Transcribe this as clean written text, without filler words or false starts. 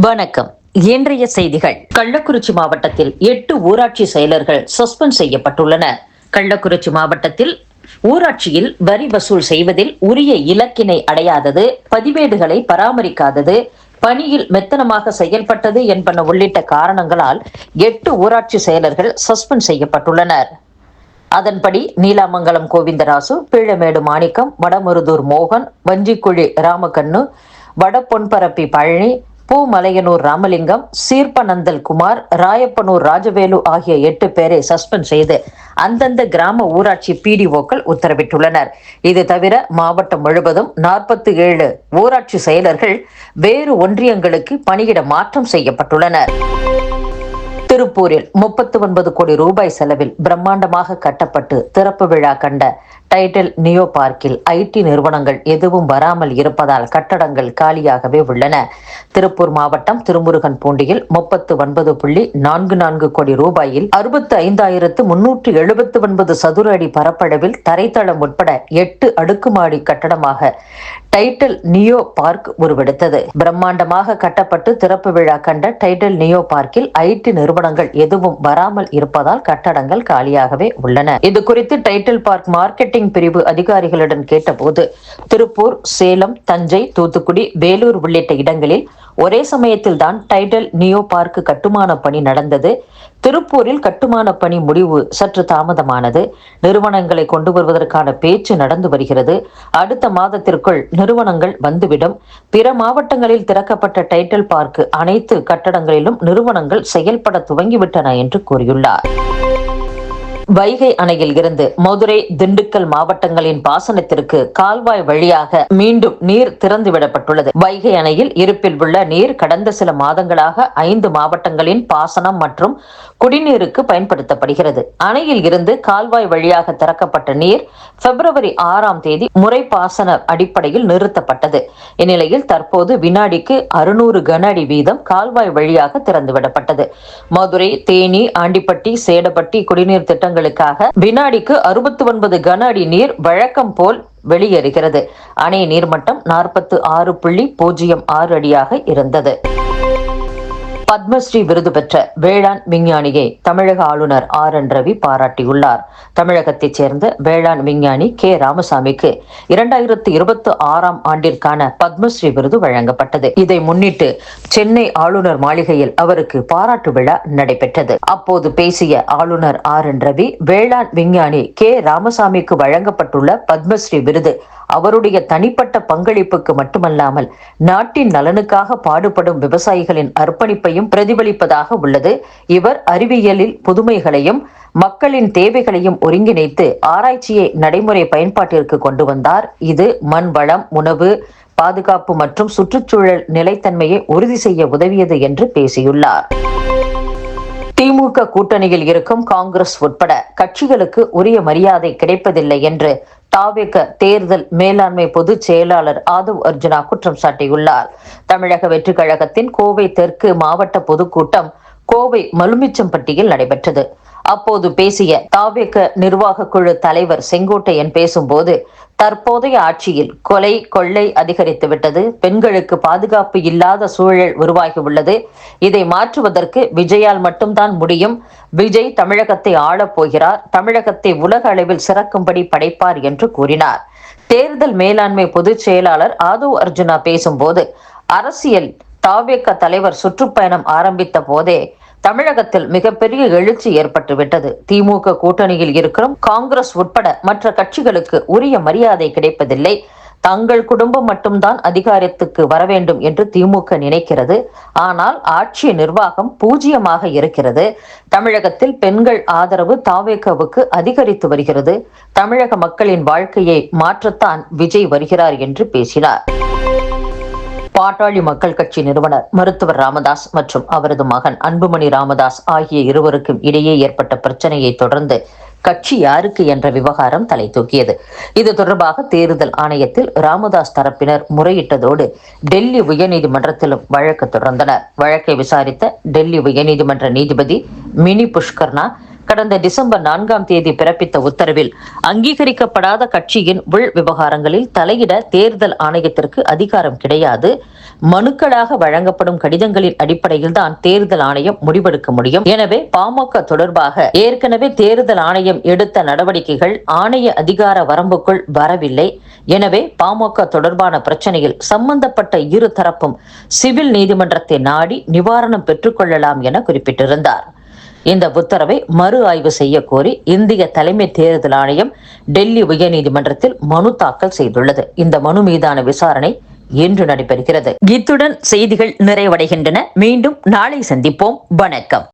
வணக்கம். இன்றைய செய்திகள். கள்ளக்குறிச்சி மாவட்டத்தில் 8 ஊராட்சி செயலர்கள் சஸ்பெண்ட் செய்யப்பட்டுள்ளனர். கள்ளக்குறிச்சி மாவட்டத்தில் ஊராட்சியில் வரி வசூல் செய்வதில் உரிய இலக்கினை அடையாதது, பதிவேடுகளை பராமரிக்காதது, பணியில் மெத்தனமாக செயல்பட்டது என்பன உள்ளிட்ட காரணங்களால் 8 ஊராட்சி செயலர்கள் சஸ்பெண்ட் செய்யப்பட்டுள்ளனர். அதன்படி நீலாமங்கலம் கோவிந்தராசு, பீளமேடு மாணிக்கம், வடமருதூர் மோகன், வஞ்சிக்குழி ராமகண்ணு, வடபொன்பரப்பி பழனி, பூமலையனூர் ராமலிங்கம், சீர்ப்பனந்தல் குமார், ராயப்பனூர் ராஜவேலு ஆகிய 8 பேரை சஸ்பெண்ட் செய்து அந்தந்த கிராம ஊராட்சி பிடிஓக்கள் உத்தரவிட்டுள்ளனர். இது தவிர மாவட்டம் முழுவதும் 47 ஊராட்சி செயலர்கள் வேறு ஒன்றியங்களுக்கு பணியிட மாற்றம் செய்யப்பட்டுள்ளனர். திருப்பூரில் 39 கோடி ரூபாய் செலவில் பிரம்மாண்டமாக கட்டப்பட்டு திறப்பு விழா கண்ட டைடல் நியோ பார்க்கில் ஐடி நிறுவனங்கள் எதுவும் வராமல் இருப்பதால் கட்டடங்கள் காலியாகவே உள்ளன. திருப்பூர் மாவட்டம் திருமுருகன் பூண்டியில் 39.44 கோடி ரூபாயில் 65,379 சதுர அடி பரப்பளவில் தரைத்தளம் உட்பட 8 அடுக்குமாடி கட்டடமாக டைடல் நியோ பார்க் உருவெடுத்தது. பிரம்மாண்டமாக கட்டப்பட்டு திறப்பு விழா கண்ட டைடல் நியோ பார்க்கில் ஐடி நிறுவனங்கள் எதுவும் வராமல் இருப்பதால் கட்டடங்கள் காலியாகவே உள்ளன. இது குறித்து டைடல் பார்க் மார்க்கெட்டிங் பிரிவு அதிகாரிகளிடம் கேட்டபோது, திருப்பூர், சேலம், தஞ்சை, தூத்துக்குடி, வேலூர் உள்ளிட்ட இடங்களில் ஒரே சமயத்தில் தான் டைடல் நியோ பார்க் கட்டுமான பணி நடந்தது. திருப்பூரில் கட்டுமான பணி முடிவு சற்று தாமதமானது. நிறுவனங்களை கொண்டு வருவதற்கான பேச்சு நடந்து வருகிறது. அடுத்த மாதத்திற்குள் நிறுவனங்கள் வந்துவிடும். பிற மாவட்டங்களில் திறக்கப்பட்ட டைடல் பார்க் அனைத்து கட்டடங்களிலும் நிறுவனங்கள் செயல்பட துவங்கிவிட்டன என்று கூறியுள்ளார். வைகை அணையில் இருந்து மதுரை, திண்டுக்கல் மாவட்டங்களின் பாசனத்திற்கு கால்வாய் வழியாக மீண்டும் நீர் திறந்துவிடப்பட்டுள்ளது. வைகை அணையில் இருப்பில் உள்ள நீர் கடந்த சில மாதங்களாக 5 மாவட்டங்களின் பாசனம் மற்றும் குடிநீருக்கு பயன்படுத்தப்படுகிறது. அணையில் இருந்து கால்வாய் வழியாக திறக்கப்பட்ட நீர் பிப்ரவரி 6ஆம் தேதி முறைப்பாசன அடிப்படையில் நிறுத்தப்பட்டது. இந்நிலையில் தற்போது வினாடிக்கு 600 கன அடி வீதம் கால்வாய் வழியாக திறந்துவிடப்பட்டது. மதுரை, தேனி, ஆண்டிப்பட்டி, சேடப்பட்டி குடிநீர் திட்டங்களுக்காக வினாடிக்கு 69 கன அடி நீர் வழக்கம் போல் வெளியேறுகிறது. அணை நீர்மட்டம் 46.06 அடியாக இருந்தது. பத்மஸ்ரீ விருது பெற்ற வேளாண் விஞ்ஞானியை தமிழக ஆளுநர் RN ரவி பாராட்டியுள்ளார். தமிழகத்தைச் சேர்ந்த வேளாண் விஞ்ஞானி K ராமசாமிக்கு 2026ஆம் ஆண்டிற்கான பத்மஸ்ரீ விருது வழங்கப்பட்டது. இதை முன்னிட்டு சென்னை ஆளுநர் மாளிகையில் அவருக்கு பாராட்டு விழா நடைபெற்றது. அப்போது பேசிய ஆளுநர் RN ரவி, வேளாண் விஞ்ஞானி K ராமசாமிக்கு வழங்கப்பட்டுள்ள பத்மஸ்ரீ விருது அவருடைய தனிப்பட்ட பங்களிப்புக்கு மட்டுமல்லாமல் நாட்டின் நலனுக்காக பாடுபடும் விவசாயிகளின் அர்ப்பணிப்பையும் பிரதிபலிப்பதாக உள்ளது. இவர் அறிவியலில் புதுமைகளையும் மக்களின் தேவைகளையும் ஒருங்கிணைத்து ஆராய்ச்சியை நடைமுறை பயன்பாட்டிற்கு கொண்டு வந்தார். இது மண் வளம், உணவு பாதுகாப்பு மற்றும் சுற்றுச்சூழல் நிலைத்தன்மையை உறுதி செய்ய உதவியது என்று பேசியுள்ளார். திமுக கூட்டணியில் இருக்கும் காங்கிரஸ் உட்பட கட்சிகளுக்கு உரிய மரியாதை கிடைப்பதில்லை என்று தாவேக தேர்தல் மேலாண்மை பொதுச் செயலாளர் ஆதவ் அர்ஜுனா குற்றம் சாட்டியுள்ளார். தமிழக வெற்றி கழகத்தின் கோவை தெற்கு மாவட்ட பொதுக்கூட்டம் கோவை மலுமிச்சம்பட்டியில் நடைபெற்றது. அப்போது பேசிய தாவேக நிர்வாக குழு தலைவர் செங்கோட்டையன் பேசும்போது, தற்போதைய ஆட்சியில் கொலை, கொள்ளை அதிகரித்துவிட்டது. பெண்களுக்கு பாதுகாப்பு இல்லாத சூழல் உருவாகியுள்ளது. இதை மாற்றுவதற்கு விஜயால் மட்டும்தான் முடியும். விஜய் தமிழகத்தை ஆளப் போகிறார். தமிழகத்தை உலக அளவில் சிறக்கும்படி படைப்பார் என்று கூறினார். தேர்தல் மேலாண்மை பொதுச் செயலாளர் ஆதவ் அர்ஜுனா பேசும்போது, அரசியல் தாவேக தலைவர் சுற்றுப்பயணம் ஆரம்பித்த போதே தமிழகத்தில் மிகப்பெரிய எழுச்சி ஏற்பட்டுவிட்டது. திமுக கூட்டணியில் இருக்கிற காங்கிரஸ் உட்பட மற்ற கட்சிகளுக்கு உரிய மரியாதை கிடைப்பதில்லை. தங்கள் குடும்பம் மட்டும்தான் அதிகாரத்துக்கு வர வேண்டும் என்று திமுக நினைக்கிறது. ஆனால் ஆட்சி நிர்வாகம் பூஜ்ஜியமாக இருக்கிறது. தமிழகத்தில் பெண்கள் ஆதரவு தாவேகவுக்கு அதிகரித்து வருகிறது. தமிழக மக்களின் வாழ்க்கையை மாற்றத்தான் விஜய் வருகிறார் என்று பேசினார். பாட்டாளி மக்கள் கட்சி நிறுவனர் மருத்துவர் ராமதாஸ் மற்றும் அவரது மகன் அன்புமணி ராமதாஸ் ஆகிய இருவருக்கும் இடையே ஏற்பட்ட பிரச்சனையை தொடர்ந்து கட்சி யாருக்கு என்ற விவகாரம் தலை தூக்கியது. இது தொடர்பாக தேர்தல் ஆணையத்தில் ராமதாஸ் தரப்பினர் முறையிட்டதோடு டெல்லி உயர்நீதிமன்றத்திலும் வழக்கு தொடர்ந்தனர். வழக்கை விசாரித்த டெல்லி உயர்நீதிமன்ற நீதிபதி மினி புஷ்கர்னா கடந்த டிசம்பர் 4ஆம் தேதி பிறப்பித்த உத்தரவில் அங்கீகரிக்கப்படாத கட்சியின் உள் விவகாரங்களில் தலையிட தேர்தல் ஆணையத்திற்கு அதிகாரம் கிடையாது. மனுக்களாக வழங்கப்படும் கடிதங்களின் அடிப்படையில் தான் தேர்தல் ஆணையம் முடிவெடுக்க முடியும். எனவே பாமக தொடர்பாக ஏற்கனவே தேர்தல் ஆணையம் எடுத்த நடவடிக்கைகள் ஆணைய அதிகார வரம்புக்குள் வரவில்லை. எனவே பாமக தொடர்பான பிரச்சனையில் சம்பந்தப்பட்ட இரு தரப்பும் சிவில் நீதிமன்றத்தை நாடி நிவாரணம் பெற்றுக் கொள்ளலாம் என குறிப்பிட்டிருந்தார். இந்த உத்தரவை மறு ஆய்வு செய்ய கோரி இந்திய தலைமை தேர்தல் ஆணையம் டெல்லி உயர்நீதிமன்றத்தில் மனு தாக்கல் செய்துள்ளது. இந்த மனு மீதான விசாரணை இன்று நடைபெறுகிறது. இத்துடன் செய்திகள் நிறைவடைகின்றன. மீண்டும் நாளை சந்திப்போம். வணக்கம்.